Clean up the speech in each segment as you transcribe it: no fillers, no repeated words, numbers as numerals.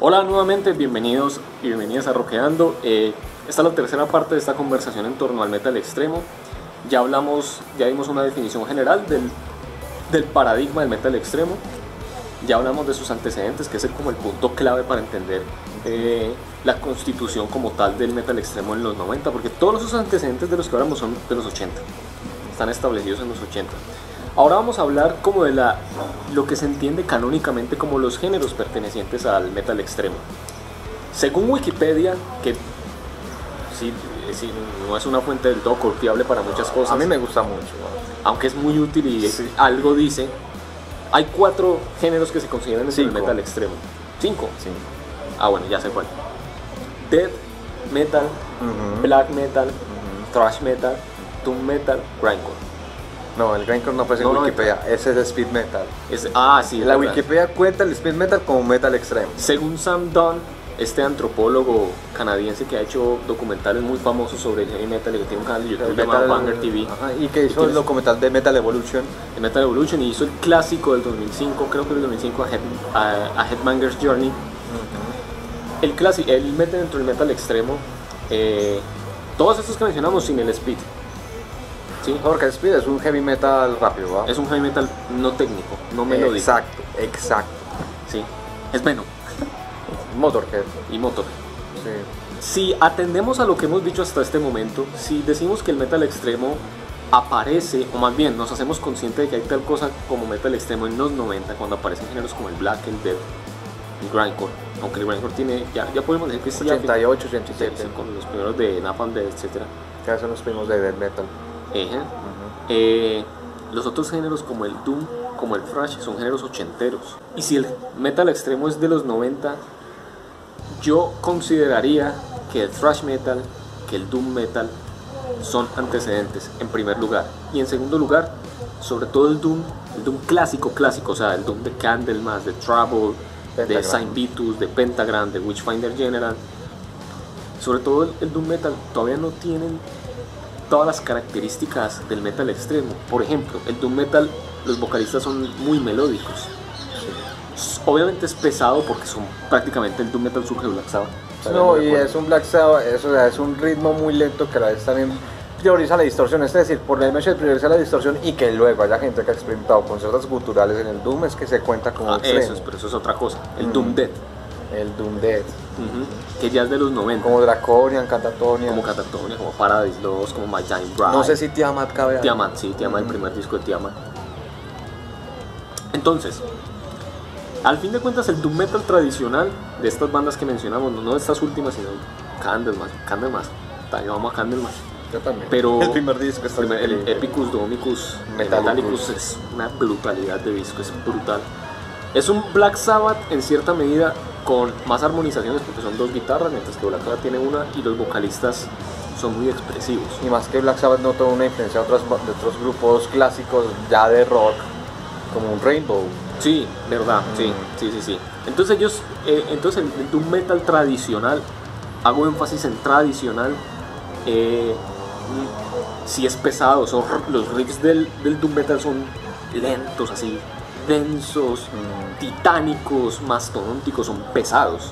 Hola nuevamente, bienvenidos y bienvenidas a Rockeando. Esta es la tercera parte de esta conversación en torno al metal extremo. Ya dimos una definición general del paradigma del metal extremo. Ya hablamos de sus antecedentes, que es como el punto clave para entender la constitución como tal del metal extremo en los 90, porque todos sus antecedentes de los que hablamos son de los 80, están establecidos en los 80. Ahora vamos a hablar como de lo que se entiende canónicamente como los géneros pertenecientes al metal extremo. Según Wikipedia, que sí, no es una fuente del todo confiable para muchas cosas, a mí me gusta mucho, aunque es muy útil y sí. Algo dice, hay 4 géneros que se consideran en el metal extremo. 5. Ah, bueno, ya sé cuál. Death metal, black metal, thrash metal, doom metal, grindcore. No, el grindcore no aparece en Wikipedia, ese es speed metal. Sí, la Wikipedia cuenta el speed metal como metal extremo. Según Sam Dunn, este antropólogo canadiense que ha hecho documentales muy famosos sobre el heavy metal y que tiene un canal de YouTube llamado Banger TV. Ajá, y que hizo el documental de Metal Evolution. De Metal Evolution, y hizo el clásico del 2005, creo que del 2005, a Headbanger's Journey. El clásico, él mete dentro del metal extremo todos estos que mencionamos sin el speed. Sí, porque el speed es un heavy metal rápido, ¿va? Es un heavy metal no técnico, no melódico. Exacto. Sí, es Venom. Motorhead. Y Motorhead. Sí. Si atendemos a lo que hemos dicho hasta este momento, si decimos que el metal extremo aparece, o más bien nos hacemos conscientes de que hay tal cosa como metal extremo en los 90, cuando aparecen géneros como el black, el death, el grindcore, aunque el grindcore tiene, ya podemos decir que sí, 88, 87. Sí, con los primeros de Napalm Death, etc. Que son los primos de death metal. Los otros géneros como el doom, como el thrash, son géneros ochenteros. Y si el metal extremo es de los 90, yo consideraría que el thrash metal, que el doom metal son antecedentes en primer lugar. Y en segundo lugar, sobre todo el doom clásico, o sea, el doom de Candlemas, de Trouble, de Saint Vitus, de Pentagram, de Witchfinder General. Sobre todo el doom metal todavía no tienen todas las características del metal extremo. Por ejemplo, el doom metal, los vocalistas son muy melódicos. Obviamente es pesado porque son prácticamente el doom metal surge de Black Sabbath. No, y es un Black Sabbath, es un ritmo muy lento que a la vez también prioriza la distorsión. Es decir, por el hecho de priorizar la distorsión y que luego haya gente que ha experimentado concertos guturales en el doom, es que se cuenta como extremo. Pero eso es otra cosa. El doom death. El doom death. Que ya es de los 90. Como Draconian, Catatonia. Como Paradise Lost, como My Giant Bride. No sé si Tiamat cabe ahí. Tiamat, sí, Tiamat, el primer disco de Tiamat. Entonces, al fin de cuentas, el doom metal tradicional de estas bandas que mencionamos, no de estas últimas, sino Candlemas, también vamos a Candlemas. Yo también. Pero el primer disco está el Epicus, Domicus, Metallicus es una brutalidad de disco, es brutal. Es un Black Sabbath en cierta medida con más armonizaciones porque son 2 guitarras, mientras que Black Sabbath tiene una, y los vocalistas son muy expresivos. Y más que Black Sabbath notó una influencia de otros grupos clásicos ya de rock, como un Rainbow. Sí, verdad, sí. Entonces entonces el doom metal tradicional, hago énfasis en tradicional, sí es pesado, los riffs del doom metal son lentos, así, densos, titánicos, mastodónticos, son pesados.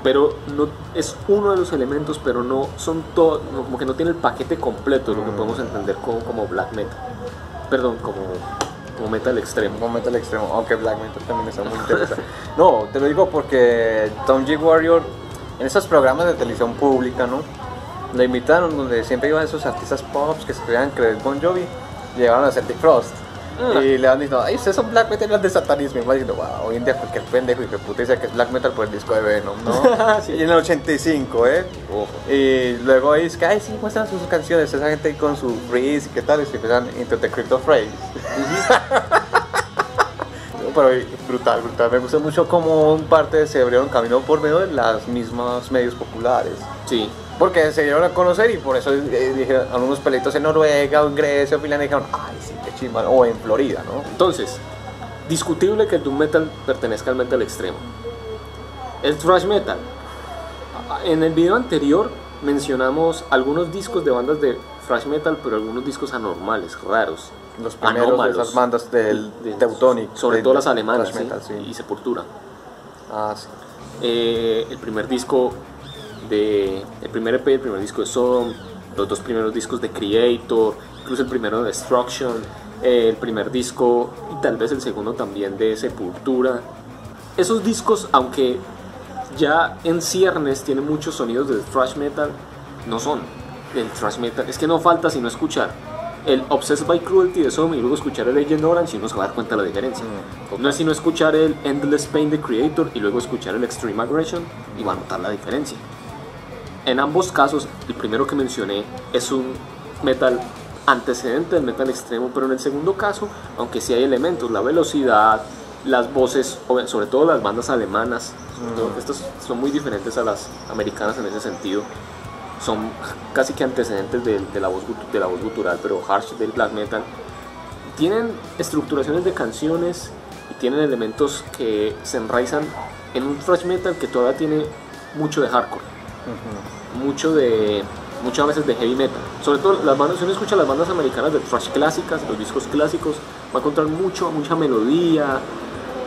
Pero no es uno de los elementos, pero no son todos, como que no tiene el paquete completo de lo que podemos entender como black metal. Perdón, como metal extremo. Como metal extremo, aunque black metal también está muy interesante. No, te lo digo porque Tom G. Warrior, en esos programas de televisión pública, ¿no? Lo invitaron, donde siempre iban esos artistas pop que se creían creer Bon Jovi, llegaron a Celtic Frost. Y le van diciendo, ay, ustedes son black metal y de satanismo. Y va diciendo, wow, hoy en día cualquier pendejo y que puta dice que es black metal por el disco de Venom, ¿no? Sí. Y en el 85, Y luego dice que, ay, sí, muestran sus canciones, esa gente ahí con su freeze y qué tal, y se empiezan Into the Crypt of Phrase. Pero brutal. Me gustó mucho cómo parte se abrieron camino por medio de las mismas medios populares. Sí. Porque se dieron a conocer y por eso dijeron algunos pelitos en Noruega o en Grecia o Finlandia dijeron, ay, sí, qué chimba, o en Florida, ¿no? Entonces, discutible que el doom metal pertenezca al metal extremo. El thrash metal. En el video anterior mencionamos algunos discos de bandas de thrash metal, pero algunos discos anormales, raros. Los primeros de esas bandas del Teutonic. Sobre todo las alemanas, metal, sí. Y Sepultura. Ah, sí. El primer disco el primer EP, el primer disco de Sodom, los dos primeros discos de Creator, incluso el primero de Destruction, el primer disco y tal vez el segundo también de Sepultura. Esos discos, aunque ya en ciernes tienen muchos sonidos del thrash metal, no son del thrash metal. Es que no falta sino escuchar el Obsessed by Cruelty de Sodom y luego escuchar el Agent Orange y uno se va a dar cuenta de la diferencia. No es sino escuchar el Endless Pain de Creator y luego escuchar el Extreme Aggression y va a notar la diferencia. En ambos casos, el primero que mencioné es un metal antecedente del metal extremo, pero en el segundo caso, aunque sí hay elementos, la velocidad, las voces, sobre todo las bandas alemanas, estas son muy diferentes a las americanas en ese sentido, son casi que antecedentes de la voz gutural, pero harsh del black metal. Tienen estructuraciones de canciones y tienen elementos que se enraizan en un thrash metal que todavía tiene mucho de hardcore. Muchas veces de heavy metal, sobre todo las bandas. Si uno escucha las bandas americanas de thrash clásicas, los discos clásicos, va a encontrar mucha melodía,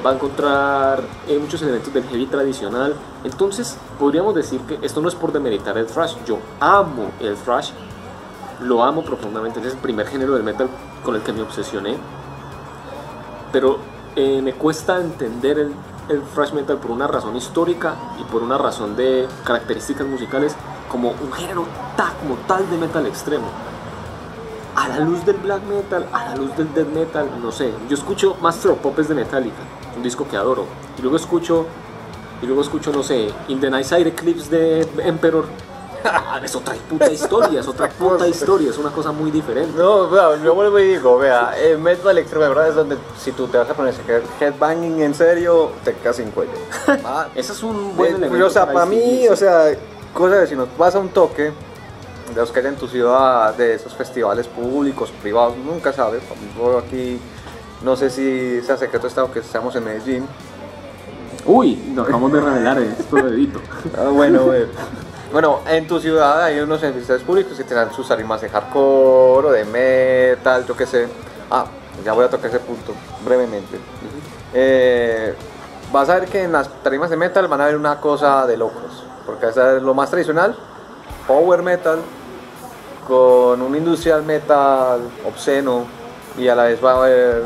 va a encontrar muchos elementos del heavy tradicional. Entonces podríamos decir que esto no es por demeritar el thrash. Yo amo el thrash, lo amo profundamente, es el primer género del metal con el que me obsesioné, pero me cuesta entender el thrash metal por una razón histórica y por una razón de características musicales como un género como tal de metal extremo. A la luz del black metal, a la luz del death metal, no sé. Yo escucho Master of Puppets de Metallica, un disco que adoro, y luego escucho, no sé, In the Night Side Eclipse de Emperor. Es otra puta historia, es una cosa muy diferente. No, vea, yo vuelvo y digo, vea, metal extremo de verdad es donde si tú te vas a poner ese headbanging en serio, te quedas sin cuello. Ese es un buen elemento. O sea, para mí, o sea, cosa de si no vas a un toque de los que hay en tu ciudad, de esos festivales públicos, privados, nunca sabes. Yo aquí, no sé si sea secreto estado que estamos en Medellín. Uy, nos acabamos de revelar esto de edito. Bueno, en tu ciudad hay unos festivales públicos que tienen sus tarimas de hardcore o de metal, yo qué sé. Ya voy a tocar ese punto brevemente. Vas a ver que en las tarimas de metal van a ver una cosa de locos, porque esa es lo más tradicional, power metal, con un industrial metal obsceno, y a la vez va a haber,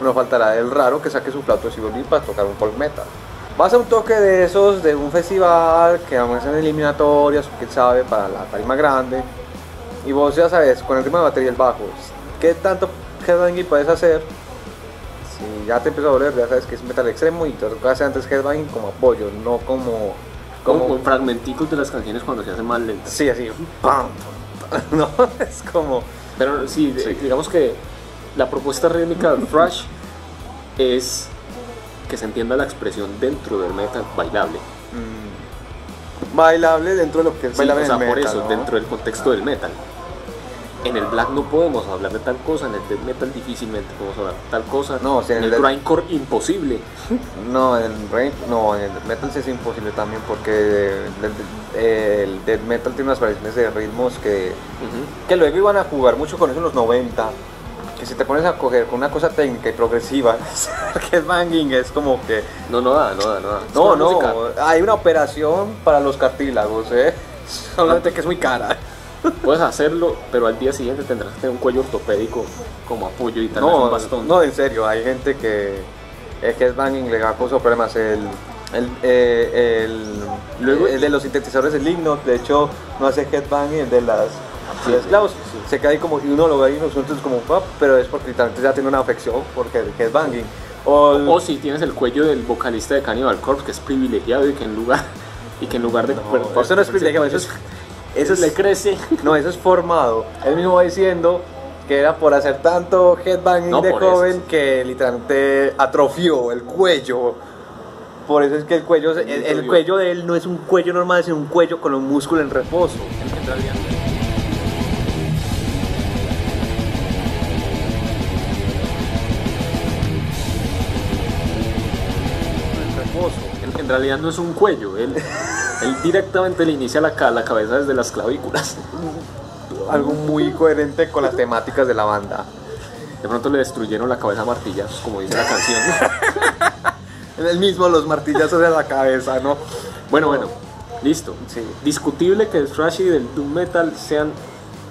no faltará el raro que saque su flauta de violín para tocar un folk metal. Vas a un toque de esos, de un festival que vamos a hacer eliminatorias, quién sabe, para la tarima grande, y vos ya sabes, con el ritmo de batería y el bajo, ¿qué tanto headbanging puedes hacer? Si ya te empieza a doler, ya sabes que es metal extremo y te toca hacer antes headbanging como apoyo, no como fragmenticos de las canciones cuando se hacen más lentas. Sí, así, ¡pam! No, es como... Pero sí, digamos que la propuesta rítmica del thrash es que se entienda la expresión dentro del metal bailable. Bailable dentro de lo que es bailable, o sea, en el por metal, eso, ¿no? dentro del contexto del metal. En el black no podemos hablar de tal cosa, en el death metal difícilmente podemos hablar de tal cosa, no, o sea, en el grindcore imposible. No, en el metal sí es imposible también, porque el death metal tiene unas variaciones de ritmos que luego iban a jugar mucho con eso en los 90. Que si te pones a coger con una cosa técnica y progresiva, que es banging, es como que... No da. No, hay una operación para los cartílagos, solamente que es muy cara. Puedes hacerlo, pero al día siguiente tendrás que tener un cuello ortopédico como apoyo y tal vez un bastón. No, en serio, hay gente que el headbanging le causa problemas. El de los sintetizadores, el Lignot, de hecho, no hace headbanging, el de las esclavos. Se cae como, y uno lo ve y nosotros como pop, pero es porque literalmente ya tiene una afección porque el headbanging. O si tienes el cuello del vocalista de Cannibal Corpse, que es privilegiado y que en lugar de... No, eso no es privilegiado, eso le crece. No, eso es formado. Él mismo va diciendo que era por hacer tanto headbanging de joven que literalmente atrofió el cuello. Por eso es que el cuello de él no es un cuello normal, sino un cuello con un músculo en reposo. En realidad no es un cuello, él directamente le inicia la cabeza desde las clavículas. Algo muy coherente con las temáticas de la banda. De pronto le destruyeron la cabeza a martillazos, como dice la canción. él mismo los martillazos en la cabeza, ¿no? Bueno, listo. Sí. Discutible que el thrash y del doom metal sean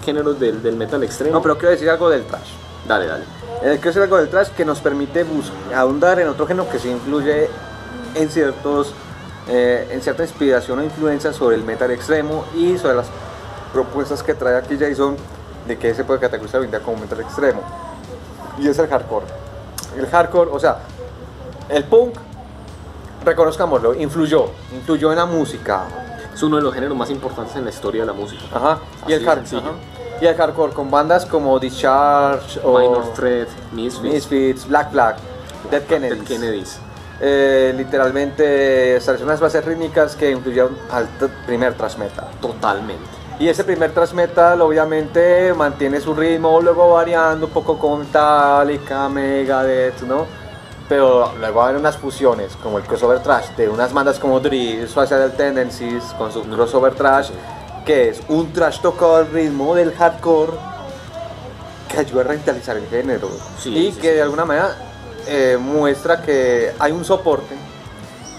géneros del metal extremo. No, pero quiero decir algo del thrash. Dale. Quiero decir algo del thrash que nos permite ahondar en otro género que sí influye en en cierta inspiración o influencia sobre el metal extremo y sobre las propuestas que trae aquí Jason de que se puede categorizar hoy en día como metal extremo. Y es el hardcore. El hardcore, o sea, el punk, reconozcámoslo, influyó en la música. Es uno de los géneros más importantes en la historia de la música. Ajá. Y el hardcore. Y el hardcore con bandas como Discharge o Minor Threat, Misfits, Black Flag, Dead Kennedys. Literalmente establecieron unas bases rítmicas que influyeron al primer thrash metal. Totalmente. Y ese primer thrash metal obviamente mantiene su ritmo, luego variando un poco con Metallica, Megadeth, ¿no? Pero luego hay unas fusiones como el crossover thrash de unas bandas como Drill, Suicidal Tendencies con su crossover thrash, que es un thrash tocado al ritmo del hardcore que ayuda a revitalizar el género de alguna manera muestra que hay un soporte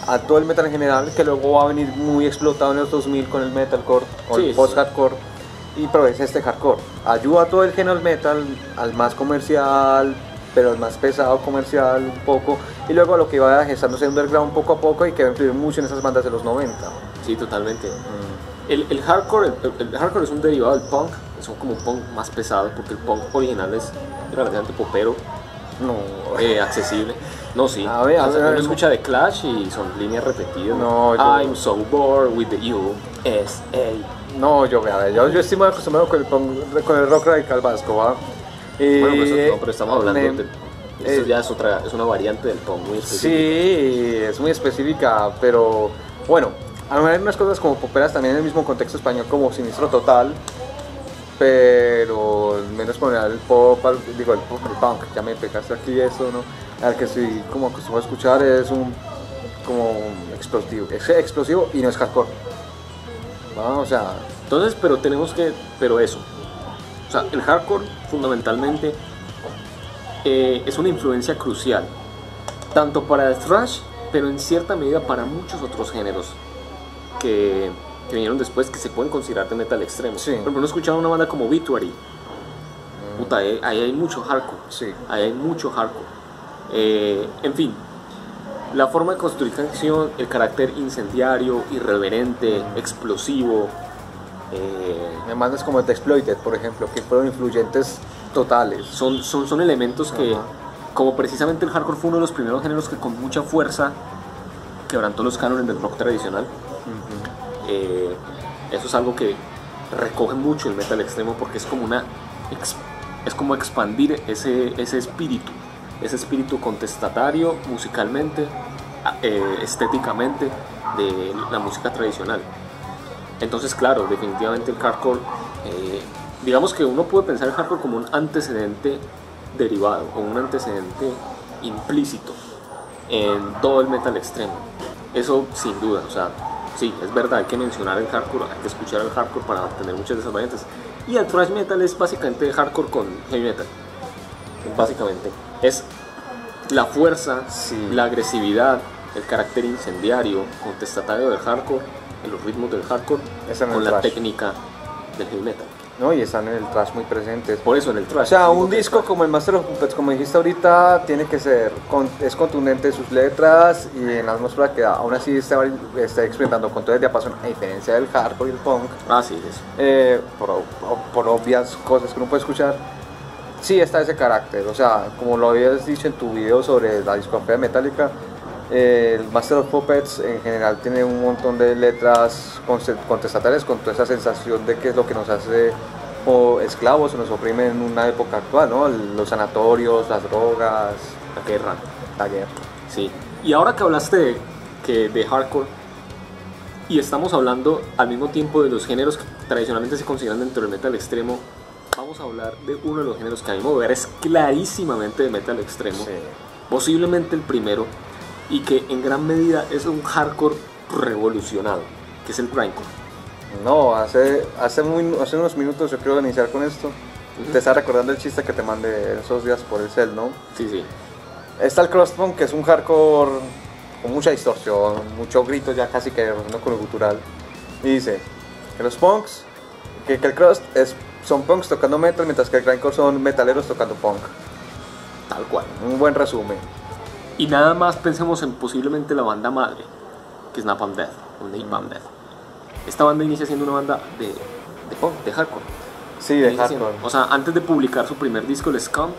a todo el metal en general que luego va a venir muy explotado en los 2000 con el metalcore o el post-hardcore pero es este hardcore, ayuda a todo el género del metal, al más comercial pero el más pesado comercial un poco y luego a lo que va gestándose underground poco a poco y que va a influir mucho en esas bandas de los 90. Sí, totalmente. El hardcore es un derivado del punk, es como un punk más pesado porque el punk original es relativamente popero. No, accesible. No, sí. Uno escucha The Clash y son líneas repetidas. No, I'm so bored with the USA. No, yo estoy muy acostumbrado con el rock radical vasco, ¿va? Bueno, pero estamos hablando esto ya es una variante del punk muy específica. Sí, es muy específica, pero bueno, a lo mejor hay unas cosas como poperas también en el mismo contexto español como Sinistro Total. Pero menos poner el pop, el punk, ya me pegaste aquí eso, ¿no? Al que estoy como acostumbrado a escuchar es como explosivo y no es hardcore. ¿No? O sea... Entonces, pero eso. O sea, el hardcore fundamentalmente es una influencia crucial, tanto para el thrash, pero en cierta medida para muchos otros géneros que vinieron después que se pueden considerar de metal extremo. Sí. Por ejemplo, no escuchaba una banda como Obituary. Puta, ahí hay mucho hardcore. Sí. Ahí hay mucho hardcore. En fin, la forma de construir canción, el carácter incendiario, irreverente, explosivo. Bandas como The Exploited, por ejemplo, que fueron influyentes totales. Son elementos que, como precisamente el hardcore fue uno de los primeros géneros que con mucha fuerza quebrantó los cánones del rock tradicional. Eso es algo que recoge mucho el metal extremo porque es como expandir ese espíritu contestatario musicalmente, estéticamente de la música tradicional. Entonces, claro, definitivamente el hardcore, digamos que uno puede pensar el hardcore como un antecedente derivado o un antecedente implícito en todo el metal extremo. Eso sin duda, o sea, sí, es verdad, hay que mencionar el hardcore, hay que escuchar el hardcore para tener muchas de esas variantes. Y el thrash metal es básicamente hardcore con heavy metal. Básicamente es la fuerza, la agresividad, el carácter incendiario, contestatario del hardcore, en los ritmos del hardcore, con la técnica del heavy metal. No, y están en el thrash muy presentes. Por eso en el thrash. O sea, un disco como el Master of Puppets, como dijiste ahorita, tiene que ser, es contundente en sus letras y en la atmósfera que aún así está experimentando con todo el diapasón, a diferencia del hardcore y el punk. Sí, es. Por obvias cosas que uno puede escuchar. Sí está ese carácter, o sea, como lo habías dicho en tu video sobre la discografía de Metallica, el Master of Puppets en general tiene un montón de letras contestatarias con toda esa sensación de que es lo que nos hace o esclavos o nos oprime en una época actual, ¿no? Los sanatorios, las drogas, la guerra. Sí. Y ahora que hablaste de hardcore y estamos hablando al mismo tiempo de los géneros que tradicionalmente se consideran dentro del metal extremo, vamos a hablar de uno de los géneros que a mi modo de ver es clarísimamente de metal extremo, posiblemente el primero, y que en gran medida es un hardcore revolucionado, que es el grindcore. No, hace unos minutos yo quiero iniciar con esto. Te estaba recordando el chiste que te mandé esos días por el cel, ¿no? Sí. Está el crustpunk, que es un hardcore con mucha distorsión, mucho grito ya casi que no con lo gutural. Y dice que los punks, que el crust son punks tocando metal, mientras que el grindcore son metaleros tocando punk. Tal cual. Un buen resumen. Y nada más pensemos en posiblemente la banda madre, que es Napalm Death, o Napalm Death. Esta banda inicia siendo una banda de punk, de hardcore. Sí, de Inicia siendo- hardcore. O sea, antes de publicar su primer disco, el Scum,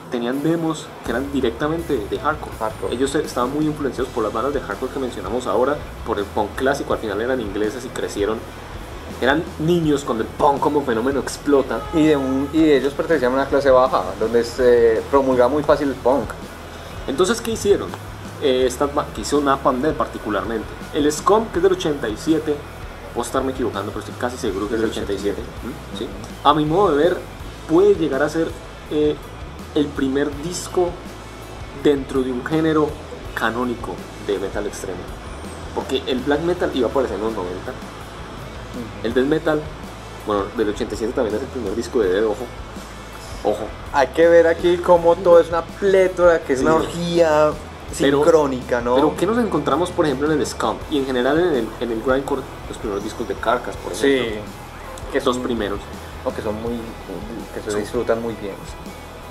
tenían demos que eran directamente de hardcore. Hardcore. Ellos estaban muy influenciados por las bandas de hardcore que mencionamos ahora, por el punk clásico, al final eran ingleses y crecieron. Eran niños cuando el punk como fenómeno explota. Y ellos pertenecían a una clase baja, donde se promulgaba muy fácil el punk. Entonces, ¿qué hicieron? Que hizo Napalm Death particularmente. El Scum, que es del 87, puedo estarme equivocando, pero estoy casi seguro que es del 87. ¿Sí? A mi modo de ver, puede llegar a ser el primer disco dentro de un género canónico de metal extremo. Porque el black metal iba a aparecer en los 90. El death metal, bueno, del 87 también es el primer disco de death, ojo. Hay que ver aquí cómo todo es una plétora, que es Sí, una sí. orgía sincrónica, ¿no? Pero ¿qué nos encontramos, por ejemplo, en el Scum y en general en el grindcore, los primeros discos de Carcass, por ejemplo? Sí, Que los primeros. que son que se disfrutan muy bien.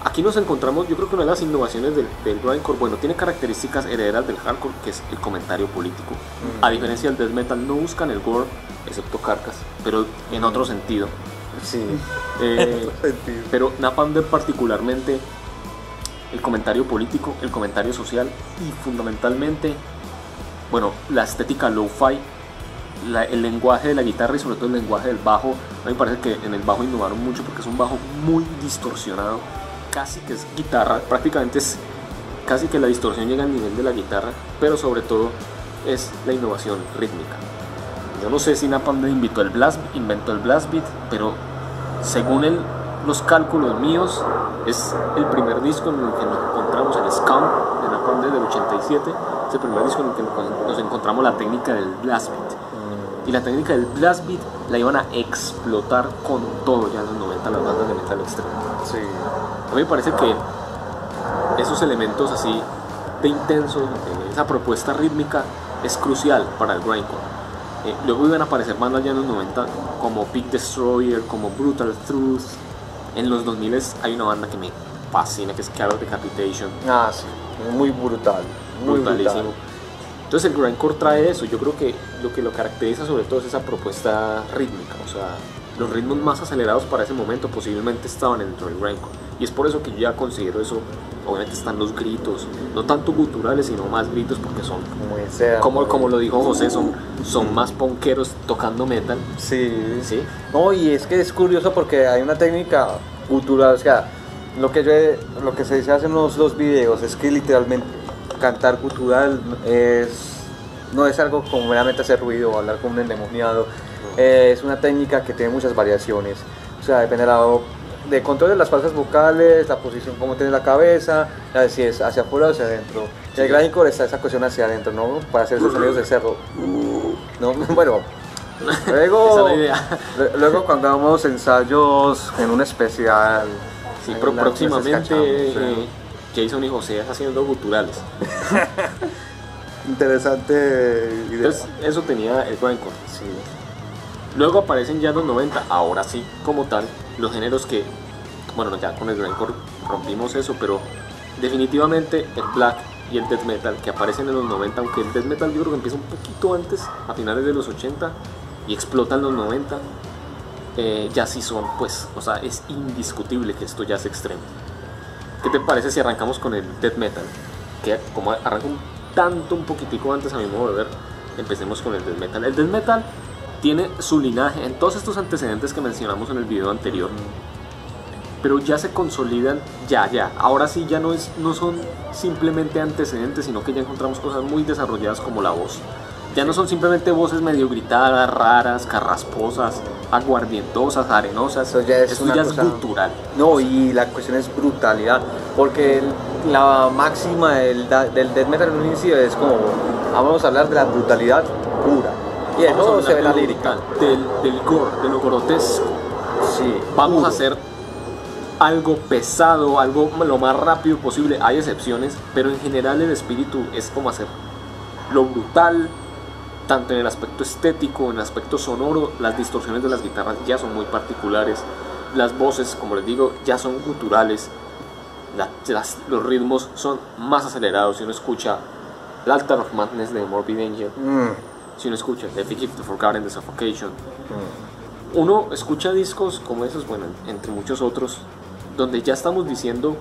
Aquí nos encontramos, yo creo que una de las innovaciones del grindcore, bueno, tiene características herederas del hardcore, que es el comentario político. A diferencia del death metal, no buscan el gore, excepto Carcass, pero en otro sentido. Sí. Pero Napalm Death particularmente, el comentario político, el comentario social y fundamentalmente, bueno, la estética lo-fi, el lenguaje de la guitarra y sobre todo el lenguaje del bajo. A mí me parece que en el bajo innovaron mucho porque es un bajo muy distorsionado, casi que es guitarra, prácticamente es casi que la distorsión llega al nivel de la guitarra, pero sobre todo es la innovación rítmica. Yo no sé si Napalm Death inventó el blast beat, pero según los cálculos míos, es el primer disco en el que nos encontramos el Scum de Napalm Death del 87. Es el primer disco en el que nos encontramos la técnica del blast beat. Y la técnica del blast beat la iban a explotar con todo ya en los 90 las bandas de metal extremo. Sí. A mí me parece que esos elementos así de intensos, esa propuesta rítmica es crucial para el grindcore. Luego iban a aparecer bandas ya en los 90 como Big Destroyer, como Brutal Truth. En los 2000 hay una banda que me fascina, que es Call of Decapitation. Ah, sí. Muy brutal. Muy Brutalísimo. brutal. Entonces el grindcore trae eso. Yo creo que lo caracteriza sobre todo es esa propuesta rítmica. O sea, los ritmos más acelerados para ese momento posiblemente estaban dentro del grindcore. Y es por eso que yo ya considero eso. Obviamente están los gritos, no tanto guturales, sino más gritos porque son, como lo dijo José, son más punkeros tocando metal. Sí. ¿Sí? No, y es que es curioso porque hay una técnica gutural, o sea, lo que se dice en los videos es que literalmente cantar gutural no es algo como meramente hacer ruido o hablar como un endemoniado. Es una técnica que tiene muchas variaciones, o sea, depende de control de las falsas vocales, la posición como tiene la cabeza, si es hacia afuera o hacia adentro. Y el grindcore está esa cuestión hacia adentro, ¿no? Para hacer esos sonidos de cerdo. No, bueno. Esa es la idea. Luego cuando hagamos ensayos en un especial. Sí, ahí próximamente sí. Jason y José haciendo guturales. Interesante idea. Entonces eso tenía el grindcore. Sí. Luego aparecen ya en los 90, ahora sí, como tal, los géneros que, bueno, ya con el grindcore rompimos eso, pero definitivamente el black y el death metal que aparecen en los 90, aunque el death metal yo creo que empieza un poquito antes, a finales de los 80 y explota en los 90, ya sí son, pues, o sea, es indiscutible que esto ya es extremo. ¿Qué te parece si arrancamos con el death metal? Que como arranca un poquitico antes a mi modo de ver, empecemos con el death metal. El death metal tiene su linaje en todos estos antecedentes que mencionamos en el video anterior, pero ya se consolidan, ahora sí ya no son simplemente antecedentes, sino que ya encontramos cosas muy desarrolladas como la voz. Ya no son simplemente voces medio gritadas, raras, carrasposas, aguardientosas, arenosas. Eso ya es Esto ya es cultural. No, y la cuestión es brutalidad, porque la máxima del death metal en un inicio es como, vamos a hablar de la brutalidad pura. Y en todo se ve la lírica. Del gore, de lo grotesco. Sí, Vamos puro. a hacer algo pesado, algo lo más rápido posible. Hay excepciones, pero en general el espíritu es como hacer lo brutal, tanto en el aspecto estético, en el aspecto sonoro. Las distorsiones de las guitarras ya son muy particulares, las voces, como les digo, ya son guturales, los ritmos son más acelerados. Si uno escucha el Altar of Madness de Morbid Angel, si uno escucha The Effigy of the Forgotten, The Suffocation, uno escucha discos como esos, bueno, entre muchos otros, donde ya estamos diciendo,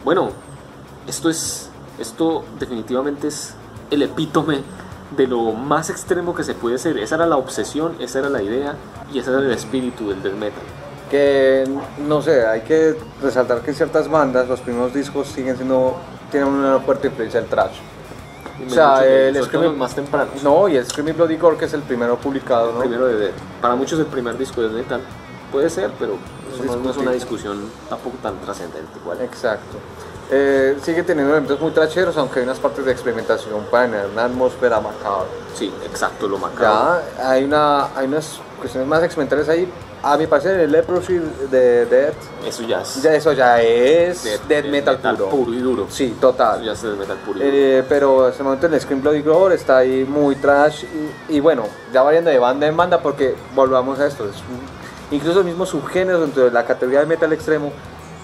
bueno, esto definitivamente es el epítome de lo más extremo que se puede ser. Esa era la obsesión, esa era la idea y ese era el espíritu del death metal. Que no sé, hay que resaltar que ciertas bandas, los primeros discos tienen una fuerte influencia del thrash. Y O sea, el Screaming más temprano. No, y el Screaming Bloody Gore, que es el primero publicado, ¿no? Primero de Death. Para muchos el primer disco de death metal puede ser, pero eso no es una discutible. discusión tampoco tan trascendente igual. Exacto. Sigue teniendo elementos muy tracheros, aunque hay unas partes de experimentación para tener una atmósfera macabra. Sí, exacto, lo macabro. Ya, hay unas cuestiones más experimentales ahí. A mi parecer, el Leprosy de Death, Eso ya es eso ya es death metal puro. y duro. Sí, Eso total. ya es death metal puro y duro. Pero en ese momento el Scream Bloody Gore está ahí muy trash y bueno, ya variando de banda en banda porque volvamos a esto. Incluso los mismos subgéneros dentro de la categoría de metal extremo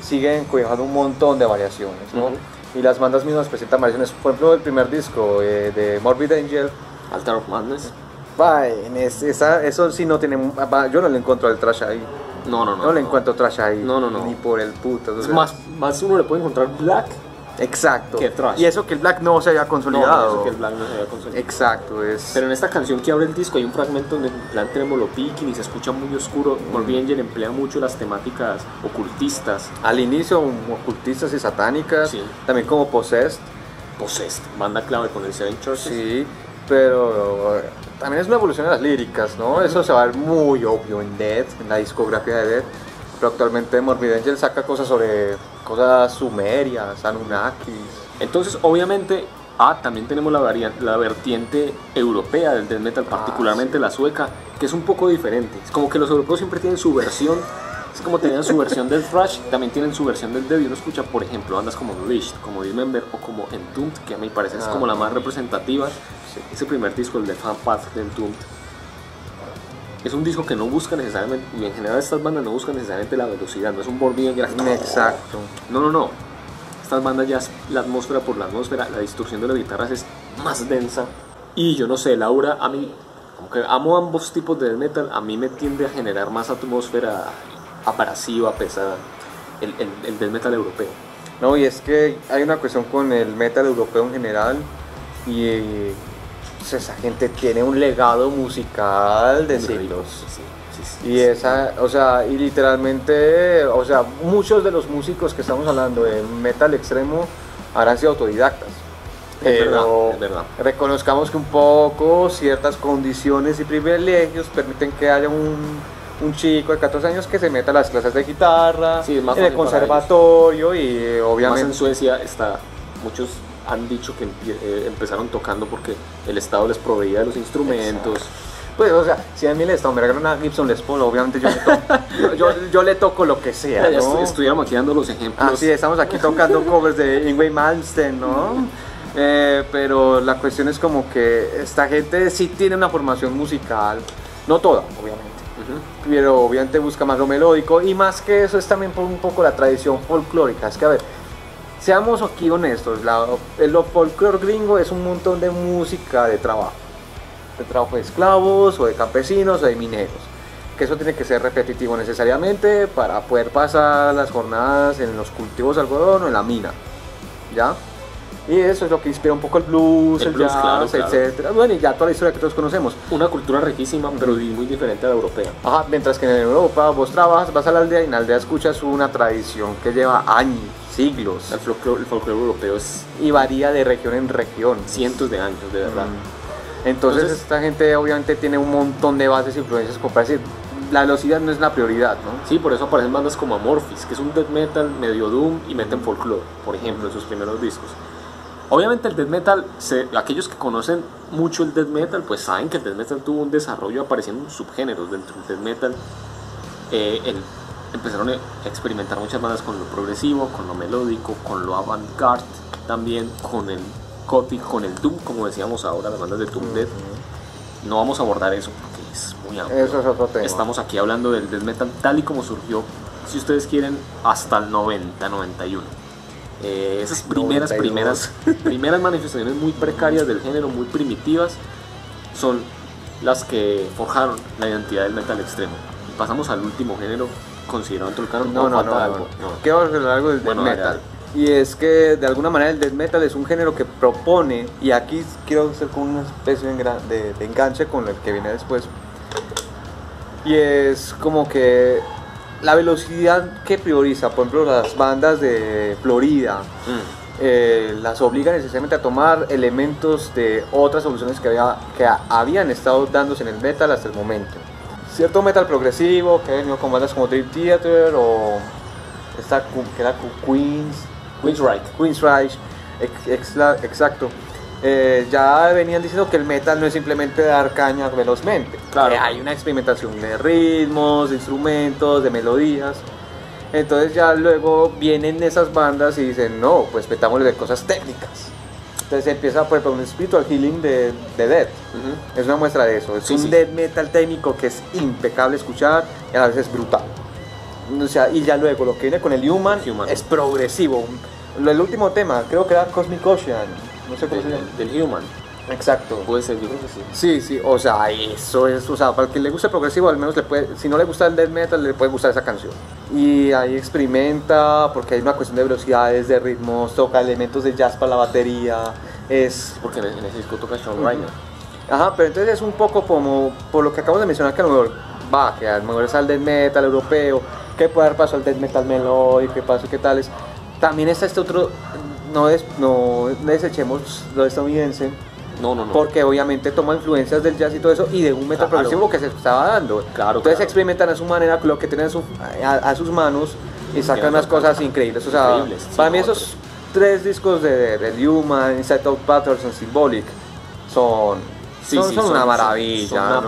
siguen cobijando un montón de variaciones, ¿no? Y las bandas mismas presentan variaciones. Por ejemplo, el primer disco de Morbid Angel, Altar of Madness. eso sí no tiene, yo no le encuentro el trash ahí. No le encuentro trash ahí. No. Ni por el puto. Es más uno le puede encontrar black. Exacto. que thrash. Y eso que el black no se había consolidado. Eso que el black no se había consolidado. Exacto, es. Pero en esta canción que abre el disco hay un fragmento donde en plan Tremolo Picking y se escucha muy oscuro. Morbid Angel emplea mucho las temáticas ocultistas. Al inicio, ocultistas y satánicas, Sí. también como Possessed. Possessed, banda clave con el Seven Churches. Sí, pero también es una evolución de las líricas, ¿no? Eso se va a ver muy obvio en Death, en la discografía de Death. Pero actualmente Morbid Angel saca cosas sobre cosas sumerias, anunnakis. Entonces, obviamente, también tenemos la vertiente europea del death metal, particularmente la sueca, que es un poco diferente. Es como que los europeos siempre tienen su versión, es como tenían su versión del thrash, también tienen su versión del death. Y uno escucha, por ejemplo, bandas como Unleashed, como Dismember o como Entombed, que a mi parecer es como la más representativa. Ese primer disco, el de Fan Path de Entombed, es un disco que no busca necesariamente, y en general estas bandas no buscan necesariamente la velocidad, no es un Morbid Angel. Exacto. No. Estas bandas ya es la atmósfera por la atmósfera, la distorsión de las guitarras es más densa. Y yo no sé, Laura, a mí, aunque amo ambos tipos de death metal, a mí me tiende a generar más atmósfera abrasiva, pesada, el death metal europeo. No, y es que hay una cuestión con el metal europeo en general y pues, esa gente tiene un legado musical de siglos. Sí. Y y literalmente, muchos de los músicos que estamos hablando de metal extremo habrán sido autodidactas. Pero es verdad. reconozcamos que un poco ciertas condiciones y privilegios permiten que haya un chico de 14 años que se meta a las clases de guitarra, Sí, es más en el fácil para conservatorio y Más en obviamente... Suecia muchos han dicho que empezaron tocando porque el Estado les proveía de los instrumentos. Pues, si a mí el Estado me regalan una Gibson Les Paul, obviamente yo le toco lo que sea, Ya ¿no? estuviéramos aquí dando los ejemplos. Sí, estamos aquí tocando covers de Yngwie Malmsteen, ¿no? Pero la cuestión es como que esta gente sí tiene una formación musical, no toda, obviamente, pero obviamente busca más lo melódico y más que eso es también por un poco la tradición folclórica. Es que, a ver, seamos aquí honestos, lo folclore gringo es un montón de música de trabajo de esclavos o de campesinos o de mineros, que eso tiene que ser repetitivo necesariamente para poder pasar las jornadas en los cultivos de algodón o en la mina, ¿ya? Y eso es lo que inspira un poco el blues, el blues, jazz, claro. etcétera. Bueno, y ya toda la historia que todos conocemos. Una cultura riquísima, pero muy diferente a la europea. Ajá, mientras que en Europa vos trabajas, vas a la aldea y en la aldea escuchas una tradición que lleva años, siglos. El folclore europeo es Y varía de región en región. cientos de años, de verdad. Entonces esta gente obviamente tiene un montón de bases e influencias como para decir, la velocidad no es la prioridad, ¿no? Sí, por eso aparecen bandas como Amorphis, que es un death metal medio doom y meten folclore, por ejemplo, en sus primeros discos. Obviamente el death metal, aquellos que conocen mucho el death metal, pues saben que el death metal tuvo un desarrollo apareciendo subgéneros dentro del death metal. empezaron a experimentar muchas bandas con lo progresivo, con lo melódico, con lo avant-garde, también con el gothic, con el doom, como decíamos ahora, las bandas de Doom Death. No vamos a abordar eso porque es muy amplio. Eso es otro tema. Estamos aquí hablando del death metal tal y como surgió, si ustedes quieren, hasta el 90, 91. Esas primeras manifestaciones muy precarias del género, muy primitivas, son las que forjaron la identidad del metal extremo. Y pasamos al último género considerado dentro del canon. No. Quiero hablar algo del death metal. Y es que de alguna manera el death metal es un género que propone, y aquí quiero hacer como una especie de enganche con el que viene después, y es como que la velocidad que prioriza, por ejemplo, las bandas de Florida, las obliga necesariamente a tomar elementos de otras soluciones que habían estado dándose en el metal hasta el momento. Cierto metal progresivo que ha venido con bandas como Dream Theater o esta que era Queensryche, exacto. Ya venían diciendo que el metal no es simplemente dar caña velozmente, claro. Hay una experimentación de ritmos, de instrumentos, de melodías. Entonces ya luego vienen esas bandas y dicen, no, pues metámosle de cosas técnicas. Entonces empieza por ejemplo un spiritual healing de Death. Es una muestra de eso, es un death metal técnico que es impecable escuchar y a veces es brutal. O sea, y ya luego lo que viene con el Human. Es progresivo. El último tema, creo que era Cosmic Ocean, no sé cómo se llama. Del Human. Exacto. Puede ser, yo creo que sí. Sí, o sea, eso es, o sea, para el que le guste el progresivo, al menos si no le gusta el death metal, le puede gustar esa canción. Y ahí experimenta, porque hay una cuestión de velocidades, de ritmos, toca elementos de jazz para la batería, Porque en ese disco toca Shawn Ryder. Ajá, pero entonces es un poco como, por lo que acabamos de mencionar, que a lo mejor que a lo mejor es al death metal europeo, que puede dar paso al death metal melódico, qué paso, qué tales. También está este otro, no desechemos lo estadounidense. No. Porque obviamente toma influencias del jazz y todo eso y de un metal progresivo que se estaba dando. Entonces experimentan a su manera lo que tienen a sus manos y sacan unas cosas increíbles. O sea, para mí esos 3 discos de Human, Inside Out Patterns y Symbolic son una maravilla.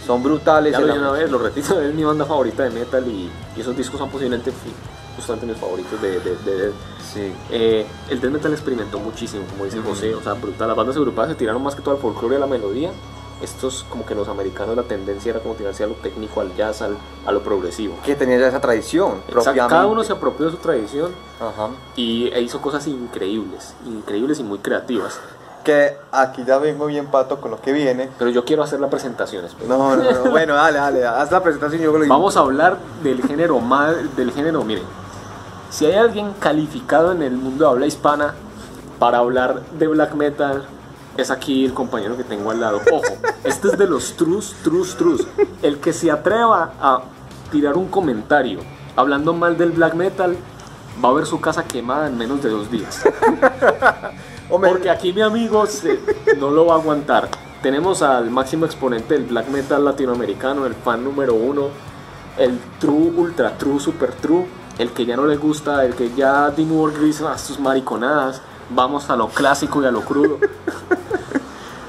Son brutales. Ya lo dije una vez, Los Retitos es mi banda favorita de metal y esos discos son posiblemente justamente mis favoritos de Death. Sí. El death metal experimentó muchísimo, como dice José, o sea, brutal. Las bandas europeas se tiraron más que todo al folclore y a la melodía. Estos, como que los americanos, la tendencia era como tirarse a lo técnico, al jazz, a lo progresivo. Que tenía ya esa tradición. Exacto, cada uno se apropió de su tradición. Ajá. E hizo cosas increíbles y muy creativas. Que aquí ya vengo bien pato con lo que viene. Pero yo quiero hacer la presentación. No, bueno, dale, haz la presentación y yo lo Vamos a hablar del género, miren. Si hay alguien calificado en el mundo de habla hispana para hablar de black metal, es aquí el compañero que tengo al lado. Ojo, este es de los trus. El que se atreva a tirar un comentario hablando mal del black metal va a ver su casa quemada en menos de 2 días. Porque aquí mi amigo no lo va a aguantar. Tenemos al máximo exponente del black metal latinoamericano, el fan número 1, el true, ultra true, super true, el que ya no le gusta, el que ya Dimmu Borgir a sus mariconadas. Vamos a lo clásico y a lo crudo.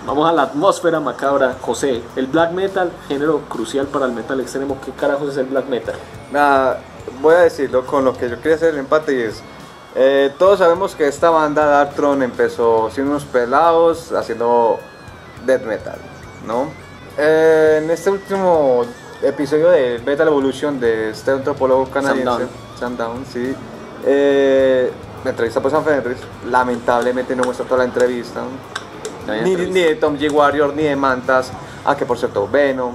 Vamos a la atmósfera macabra. José, el black metal, género crucial para el metal extremo. ¿Qué carajos es el black metal? Voy a decirlo con lo que yo quería hacer el empate y es... todos sabemos que esta banda Darkthrone empezó siendo unos pelados haciendo death metal, ¿no? En este último episodio de Metal Evolution de este antropólogo canadiense, Sam Down, sí, la entrevista por Sam Fenris, lamentablemente no muestra toda la entrevista, ni de Tom G. Warrior ni de Mantas, que por cierto Venom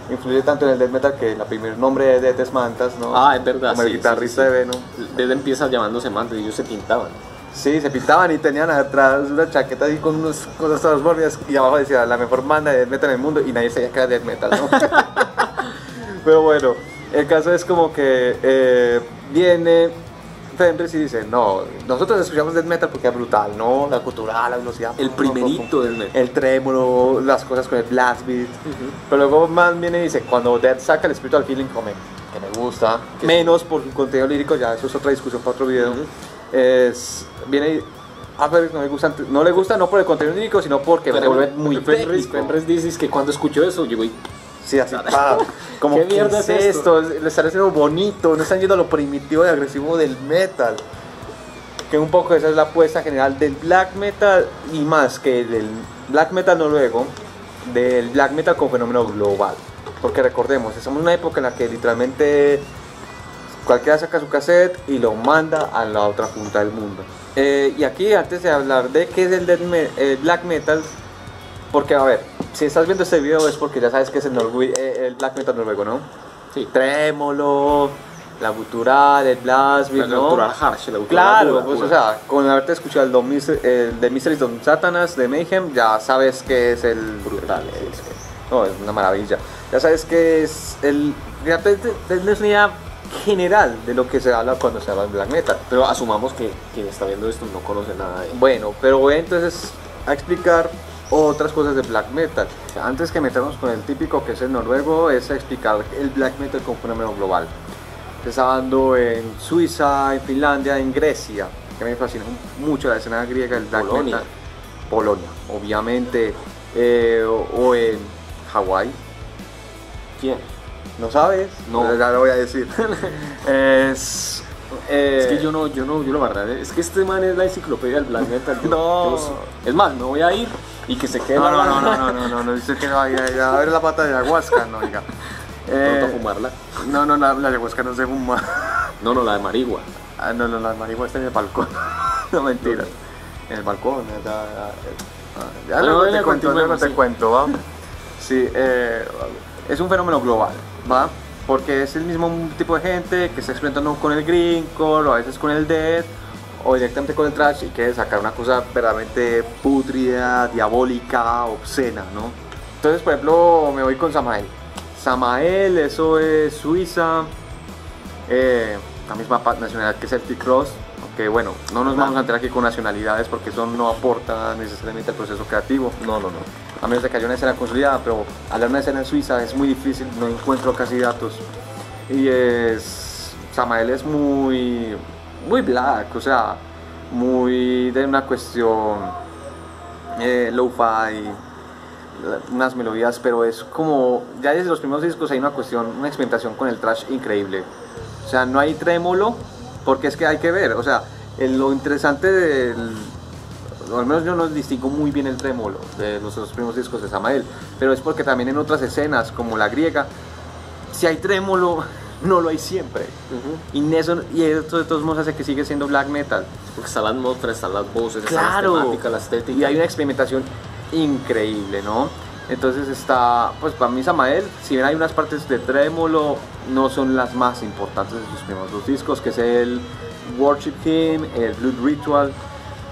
influye tanto en el death metal que el primer nombre de Death es Mantas, ¿no? Es verdad. Como el guitarrista de Venom. Desde empieza llamándose Mantas y ellos se pintaban. Sí, se pintaban y tenían atrás una chaqueta así con unas cosas transformadas y abajo decía la mejor banda de death metal en el mundo y nadie sabía que era death metal, ¿no? Pero bueno, el caso es como que viene Fenris y dice, no, nosotros escuchamos death metal porque es brutal, ¿no? La cultural, la velocidad. El primerito del metal. El trémolo, las cosas con el blast beat. Pero luego Man viene y dice, cuando Death saca el spiritual healing que me gusta, menos por su contenido lírico, ya eso es otra discusión para otro video. Viene y Fenris no le gusta no por el contenido lírico, sino porque se vuelve muy técnico. Fenris dice que cuando escuchó eso, llegó y Sí, así, pa. Como, ¿Qué mierda es es esto? Le están haciendo bonito, no están yendo a lo primitivo y agresivo del metal. Que un poco esa es la apuesta general del black metal y más que del black metal noruego, del black metal con fenómeno global. Porque recordemos, estamos en una época en la que literalmente cualquiera saca su cassette y lo manda a la otra punta del mundo. Y aquí, antes de hablar de qué es el black metal, porque a ver, si estás viendo este video es porque ya sabes que es el black metal noruego, ¿no? Sí. Trémolo, la gutural, el blast beat, La ¿no? gutural harsh, la gutural Claro, pura, pues pura. o sea, con haberte escuchado el de Mysteries Don Satanas de Mayhem, ya sabes que es el Brutal, no, es una maravilla. Ya sabes que es el ya es una idea general de lo que se habla cuando se habla de black metal. Pero asumamos que quien está viendo esto no conoce nada de Bueno, pero voy entonces a explicar otras cosas de black metal. Antes que meternos con el típico que es el noruego, es explicar el black metal como fenómeno global. Se está dando en Suiza, en Finlandia, en Grecia, que me fascina mucho la escena griega del black Polonia. metal. Polonia, obviamente, o en Hawái. quién. ¿No sabes? No. Pues ya lo voy a decir. es Es que yo la verdad, es que este man es la enciclopedia del black metal. No. Es más, me voy a ir y que se quede no, dice que no vaya a ver la pata de ayahuasca, no, diga. pronto a fumarla. No, la ayahuasca no se fuma. No, la de marigua. Ah, no, la marihuana está en el balcón. No, mentira. En el balcón. Ya Bueno, luego venga, te cuento, continuemos, sí. ¿va? Sí, es un fenómeno global, ¿va? Porque es el mismo tipo de gente que está experimentando con el grindcore o a veces con el death o directamente con el thrash y quiere sacar una cosa verdaderamente pútrida, diabólica, obscena, ¿no? Entonces, por ejemplo, me voy con Samael. Samael, eso es Suiza, la misma nacionalidad que Celtic Cross, aunque bueno, no nos vamos a entrar aquí con nacionalidades porque eso no aporta necesariamente al proceso creativo. No. A menos de que haya una escena consolidada, pero hablar de una escena en Suiza es muy difícil, no encuentro casi datos. Y Samael es muy black, o sea, muy de una cuestión lo-fi, unas melodías, pero es como, ya desde los primeros discos hay una experimentación con el thrash increíble. O sea, no hay trémolo, porque es que hay que ver, o sea, lo interesante o al menos yo no distingo muy bien el trémolo de los primeros discos de Samael, pero es porque también en otras escenas, como la griega, si hay trémolo, no lo hay siempre. Y eso de todos modos hace que sigue siendo black metal. Porque están las atmósferas, están las voces, Claro. están las temáticas, la estética. Y hay una experimentación increíble, ¿no? Entonces está, pues para mí Samael, si bien hay unas partes de trémolo, no son las más importantes de sus primeros dos discos, que es el Worship Hymn, el Blood Ritual,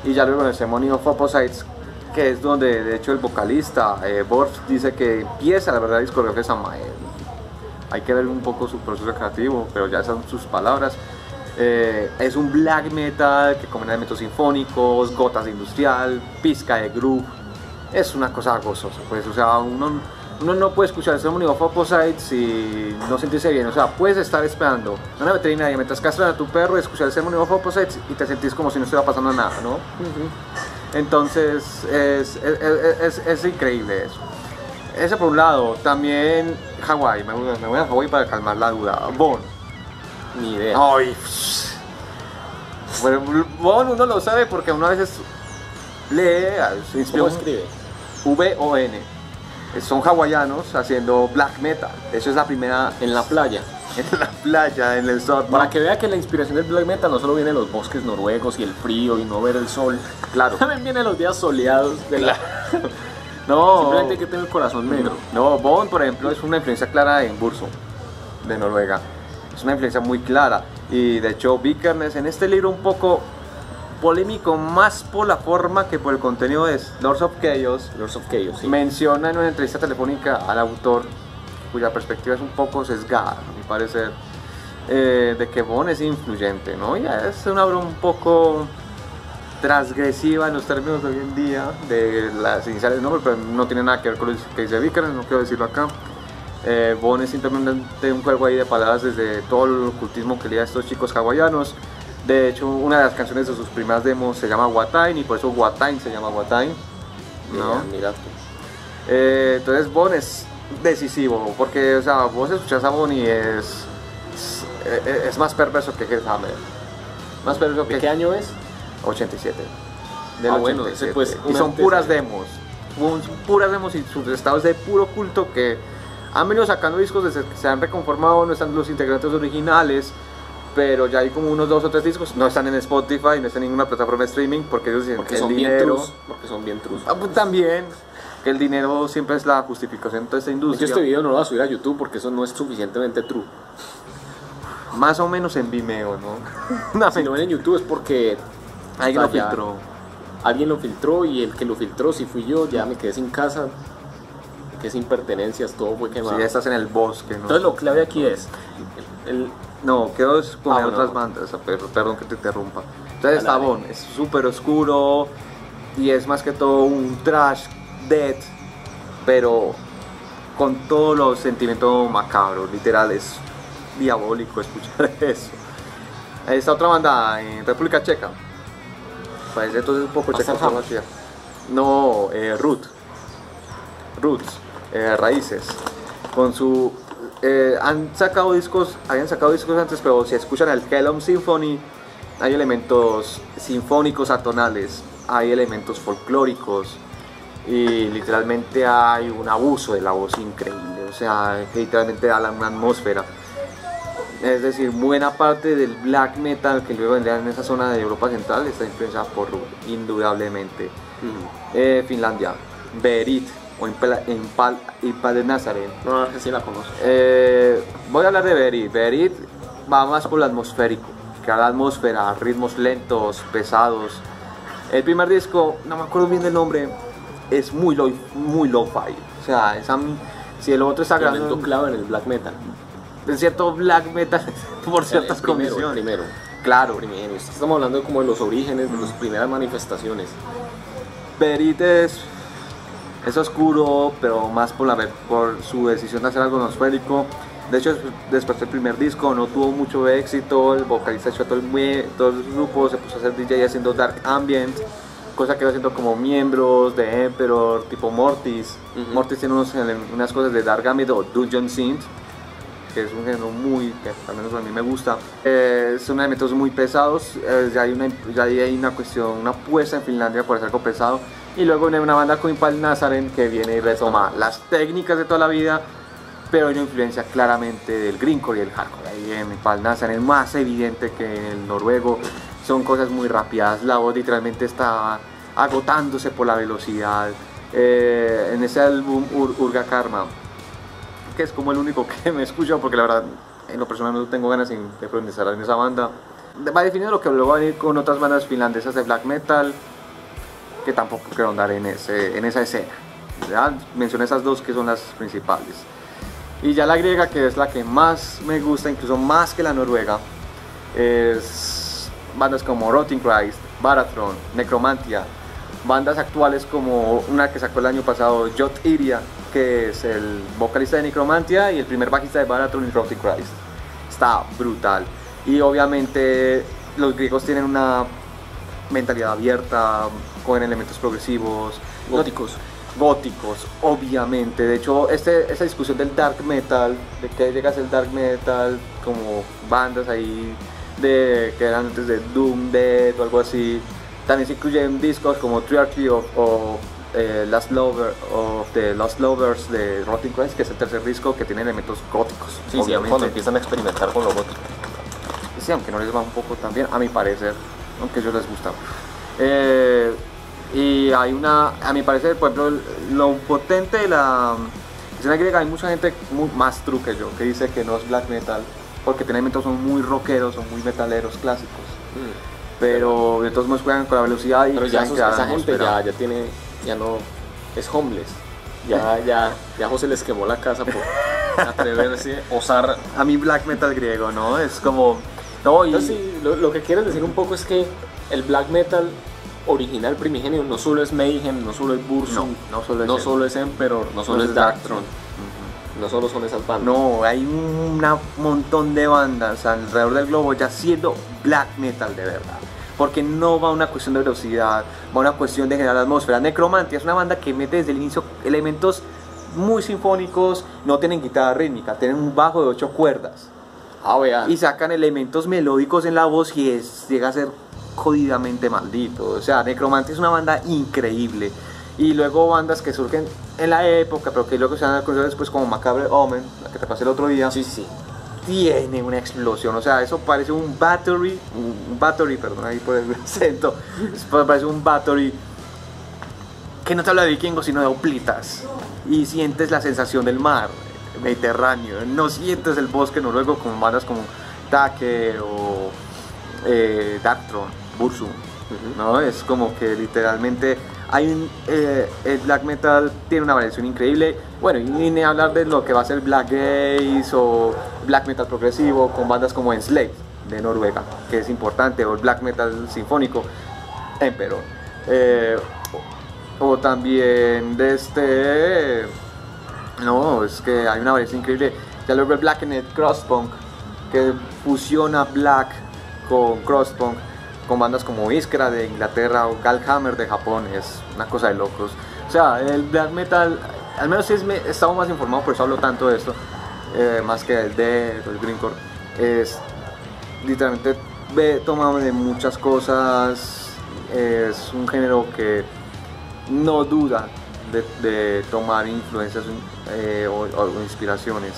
y ya luego en el Ceremony of Opposites, que es donde de hecho el vocalista Borf dice que empieza la verdadera discografía de Samael. Hay que ver un poco su proceso creativo, pero ya son sus palabras. Es un black metal que combina elementos sinfónicos, gotas de industrial, pizca de groove. Es una cosa gozosa, pues, o sea, uno no puede escuchar el Ceremony of Opposites y no sentirse bien. O sea, puedes estar esperando en una veterinaria mientras castran a tu perro y escuchar el Ceremony of Opposites y te sentís como si no estuviera pasando nada, ¿no? Entonces, es increíble eso. Eso por un lado. También Hawái, me voy a Hawái para calmar la duda. Bon. Ni idea. Ay, bueno, Bon uno lo sabe porque uno a veces lee, se inspira. ¿Cómo escribe? V-O-N. Son hawaianos haciendo black metal. Eso es la primera En la playa. en la playa, en el sur. Para que vea que la inspiración del black metal no solo viene de los bosques noruegos y el frío y no ver el sol. Claro. También viene de los días soleados de la... No, Simplemente hay que tener el corazón negro. no, Bon, por ejemplo, es una influencia clara en Burzum, de Noruega. Es una influencia muy clara. Y de hecho, Vikernes en este libro un poco polémico, más por la forma que por el contenido de Lords of Chaos, Lords of Chaos, sí. menciona en una entrevista telefónica al autor, cuya perspectiva es un poco sesgada, a mi parecer, de que Bon es influyente, ¿no? Ya es una obra un poco transgresiva en los términos de hoy en día, de las iniciales del nombre, pero no tiene nada que ver con lo que dice Vikernes, no quiero decirlo acá. Bon es simplemente un juego ahí de palabras desde todo el ocultismo que leía a estos chicos hawaianos. De hecho, una de las canciones de sus primeras demos se llama Watain y por eso Watain se llama Watain, ¿no? Mira tú. Entonces Bon es decisivo, porque, o sea, vos escuchás a Bonnie es más perverso que Hellhammer. Más perverso ¿De que qué año es? 87. Del Bueno, 87. ese pues Y son puras demos. Puras demos y sus estados de puro culto que han venido sacando discos desde que se han reconformado, no están los integrantes originales, pero ya hay como unos 2 o 3 discos, no están en Spotify, no están en ninguna plataforma de streaming, porque ellos dicen Porque que el son bien dinero... trus. Porque son bien trus. Pues también, que el dinero siempre es la justificación de toda esta Yo industria. este video no lo voy a subir a YouTube porque eso no es suficientemente true. Más o menos en Vimeo, ¿no? No, Si lo ven en YouTube es porque alguien lo ya filtró. alguien lo filtró y el que lo filtró, si fui yo, ya me quedé sin casa, me quedé sin pertenencias, todo fue quemado. Si ya estás en el bosque, ¿no? Entonces lo clave aquí es, el, No, quiero poner bueno. otras bandas, pero perdón que te interrumpa. Entonces Dale, está Bon, es súper oscuro y es más que todo un trash death, pero con todos los sentimientos macabros, literal, es diabólico escuchar eso. Esta otra banda en República Checa, parece entonces un poco checa. Masterhammer. No, Roots, Raíces, con su... habían sacado discos antes, pero si escuchan el Helm Symphony, hay elementos sinfónicos atonales, hay elementos folclóricos y literalmente hay un abuso de la voz increíble, o sea, que literalmente da una atmósfera. Es decir, buena parte del black metal que luego vendría en esa zona de Europa Central está influenciada por Ruhr, indudablemente. Finlandia, Berit o Impal de Nazareth. no, que sí la conozco. Voy a hablar de Berit. Berit va más por lo atmosférico, que la atmósfera, ritmos lentos, pesados. El primer disco, no me acuerdo bien del nombre, es muy low-fi. O sea, si el otro está Elemento grabando clave en el black metal. en cierto black metal por ciertas El primero, condiciones. el primero. Claro, Primigenio. Estamos hablando como de los orígenes, de las primeras manifestaciones. Berit es oscuro, pero más por su decisión de hacer algo atmosférico. De hecho, después del primer disco no tuvo mucho éxito, el vocalista echó todo el grupo, se puso a hacer DJ haciendo dark ambient, cosa que iba haciendo como miembros de Emperor, tipo Mortis. Mortis tiene unas cosas de dark ambient o dungeon synth, que es un género que al menos a mí me gusta. Son elementos muy pesados, ya hay una cuestión, una apuesta en Finlandia por hacer algo pesado. Y luego viene una banda como Impal Nazareth que viene y retoma las técnicas de toda la vida, pero hay una influencia claramente del grindcore y el hardcore. Ahí en Impal Nazareth, más evidente que en el noruego, son cosas muy rápidas, la voz literalmente está agotándose por la velocidad. En ese álbum Urga Karma, que es como el único que me escucho, porque la verdad en lo personal no tengo ganas de profundizar en esa banda, va definiendo lo que luego va a venir con otras bandas finlandesas de black metal, que tampoco quiero andar en esa escena. ¿Verdad? Mencioné esas dos que son las principales. Y ya la griega, que es la que más me gusta, incluso más que la noruega, es bandas como Rotting Christ, Barathron, Necromantia, bandas actuales como una que sacó el año pasado, Jot Iria, que es el vocalista de Necromantia y el primer bajista de Barathron y Rotting Christ. Está brutal. Y obviamente los griegos tienen una mentalidad abierta, con elementos progresivos, góticos, obviamente. De hecho, esa discusión del dark metal, de que llega a ser dark metal, como bandas ahí que eran antes de Doom Dead o algo así, también se incluyen discos como Triarchy o Last Lovers de Rotting Christ, que es el tercer disco que tiene elementos góticos. Sí, obviamente. cuando empiezan a experimentar con lo gótico. Sí, aunque no les va un poco también, a mi parecer, aunque a ellos les gusta. Y hay a mi parecer, por ejemplo, lo potente de la escena griega, hay mucha gente más true que yo, que dice que no es black metal, porque tiene elementos son muy rockeros, son muy metaleros clásicos. Pero de todos modos juegan con la velocidad y pero ya esa gente tiene ya no es homeless. Ya José les quemó la casa por atreverse, osar. A mí black metal griego, ¿no? Es como... No, Entonces, sí, lo que quieres decir un poco es que el black metal original primigenio no solo es Mayhem, no solo es Burzum, no solo es Emperor, no solo es Darkthrone, no solo son esas bandas. No, hay un montón de bandas alrededor del globo ya siendo black metal de verdad. Porque no va a una cuestión de velocidad, va a una cuestión de generar atmósfera. Necromantia es una banda que mete desde el inicio elementos muy sinfónicos, no tienen guitarra rítmica, tienen un bajo de 8 cuerdas. Ah, vea. Y sacan elementos melódicos en la voz y llega a ser jodidamente maldito. O sea, Necromantic es una banda increíble. Y luego bandas que surgen en la época, pero que luego se van a conocer después, como Macabre Omen, la que te pasé el otro día. Sí, sí. Tiene una explosión, o sea, eso parece un battery, perdón, ahí por el acento, parece un battery que no te habla de vikingos sino de hoplitas, y sientes la sensación del mar Mediterráneo, no sientes el bosque noruego como bandas como Take o Darkthrone, Burzum, ¿no? Es como que literalmente hay el black metal tiene una variación increíble. Bueno, y ni hablar de lo que va a ser black gaze o black metal progresivo con bandas como Enslaved de Noruega, que es importante, o el black metal sinfónico Emperor, o también de no, es que hay una variación increíble. Ya luego el Blackened Crosspunk, que fusiona black con crosspunk, con bandas como Iskra de Inglaterra o Galhammer de Japón. Es una cosa de locos. O sea, el black metal, al menos estamos más informados, por eso hablo tanto de esto, más que el Death o el Grindcore, es literalmente tomado de muchas cosas. Es un género que no duda de tomar influencias o inspiraciones,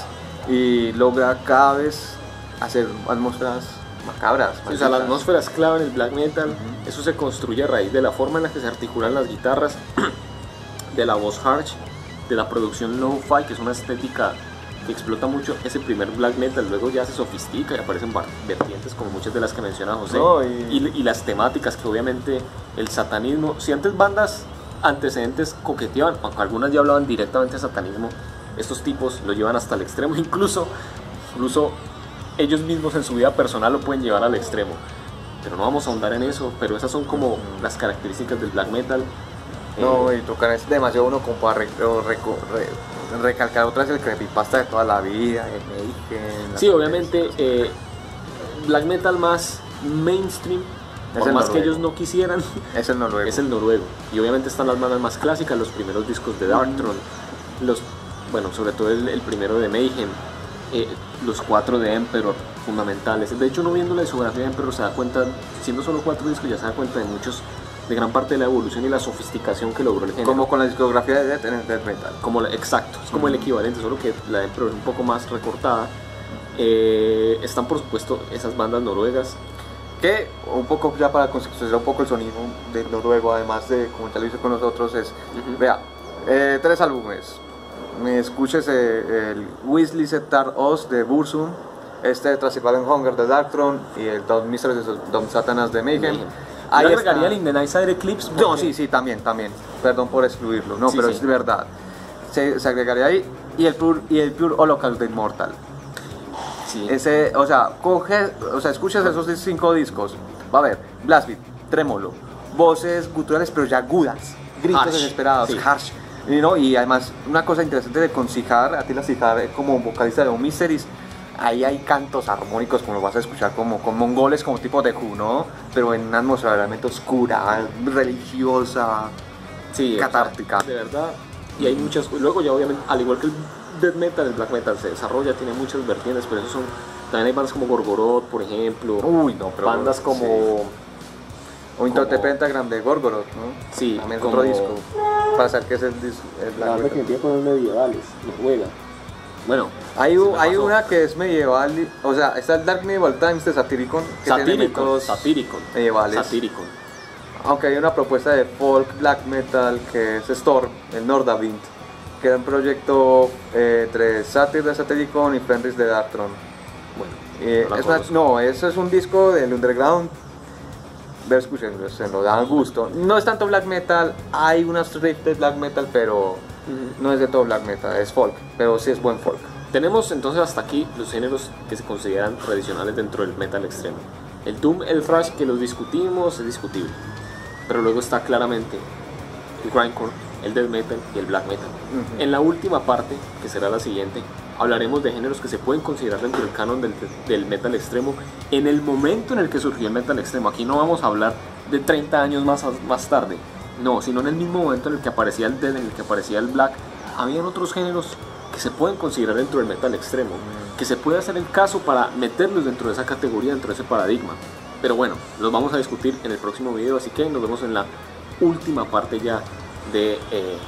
y logra cada vez hacer atmósferas macabras. O sea, la atmósfera es clave en el black metal. Eso se construye a raíz de la forma en la que se articulan las guitarras, de la voz harsh, de la producción lo-fi, que es una estética que explota mucho ese primer black metal. Luego ya se sofistica y aparecen vertientes como muchas de las que menciona José, no, y las temáticas, que obviamente el satanismo, si antes bandas antecedentes coqueteaban, aunque algunas ya hablaban directamente de satanismo, estos tipos lo llevan hasta el extremo. Incluso ellos mismos en su vida personal lo pueden llevar al extremo, pero no vamos a ahondar en eso. Pero esas son como las características del black metal. No, y tocar es demasiado uno como para recalcar otra vez el creepypasta de toda la vida, el Mayhem. Sí, obviamente black metal más mainstream, por más que ellos no quisieran, es el noruego. Es el noruego. Y obviamente están las bandas más clásicas, los primeros discos de Darkthrone, bueno, sobre todo el primero de Mayhem, los 4 de Emperor, fundamentales. De hecho, uno viendo la discografía de Emperor se da cuenta, siendo solo 4 discos, ya se da cuenta de gran parte de la evolución y la sofisticación que logró el género. Como con la discografía de Death en el Death Metal. Exacto, es como el equivalente, solo que la de Emperor es un poco más recortada. Están, por supuesto, esas bandas noruegas, que un poco, ya para conceptualizar un poco el sonido del noruego, además de como ya lo hice con nosotros, es, vea, 3 álbumes. Me escuches el Weasley Setar Os de Burzum, Transylvanian Hunger de Darkthrone y el Dom Mysteries de Dom Satanas de Mayhem. Ahí agregaría el In the Night Side Eclipse. No, sí, también. Perdón por excluirlo, no, sí, pero sí, es verdad. Se agregaría ahí. Y el Pure Holocaust de Immortal. Sí. O sea, escuchas esos 5 discos. Va a haber Blast Beat, trémolo, voces guturales pero ya agudas, gritos harsh, desesperados, sí. Harsh. Y además, una cosa interesante de con Sihar, Attila Sihar como vocalista de Dom Mysteries, ahí hay cantos armónicos como lo vas a escuchar como con mongoles, como tipo de Who, ¿no? Pero en una atmósfera realmente oscura, religiosa, sí, catártica. O sea, de verdad. Y hay muchas. Luego ya obviamente, al igual que el death metal, el black metal se desarrolla, tiene muchas vertientes, pero eso también hay bandas como Gorgoroth, por ejemplo. Uy, no, pero bandas como... Sí. O Into the Pentagram de Gorgoroth, ¿no? Sí, también como... otro disco. Para saber que es el black metal. Que tiene cosas medievales, Noruega. Bueno, hay una que es medieval, o sea, está el Dark Medieval Times de Satyricon, que tiene elementos medievales. Satyricon. Aunque hay una propuesta de folk black metal que es Storm, el Nordavind, que era un proyecto entre Satyr de Satyricon y Fenris de Darkthrone. Bueno, eso es un disco del underground. Escuchen, se nos da gusto. No es tanto black metal, hay unas riffs de black metal, pero no es de todo black metal, es folk, pero sí es buen folk. Tenemos entonces hasta aquí los géneros que se consideran tradicionales dentro del metal extremo. El doom, el thrash, que los discutimos, es discutible, pero luego está claramente el grindcore, el death metal y el black metal. En la última parte, que será la siguiente, hablaremos de géneros que se pueden considerar dentro del canon del metal extremo en el momento en el que surgió el metal extremo. Aquí no vamos a hablar de 30 años más tarde, no, sino en el mismo momento en el que aparecía el death, en el que aparecía el black, habían otros géneros que se pueden considerar dentro del metal extremo, que se puede hacer el caso para meterlos dentro de esa categoría, dentro de ese paradigma. Pero bueno, los vamos a discutir en el próximo video, así que nos vemos en la última parte ya de...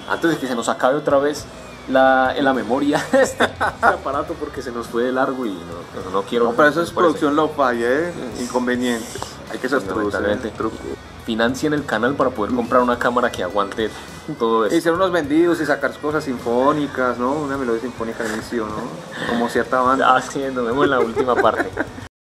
antes de que se nos acabe otra vez la memoria este aparato, porque se nos fue de largo y no quiero... No, pero eso es producción lo-fi, inconvenientes. Hay que ser Totalmente. Financien el canal para poder comprar una cámara que aguante todo eso. Y ser unos vendidos y sacar cosas sinfónicas, ¿no? Una melodía sinfónica al inicio, ¿no? Como cierta banda. Ah, sí, nos vemos en la última parte.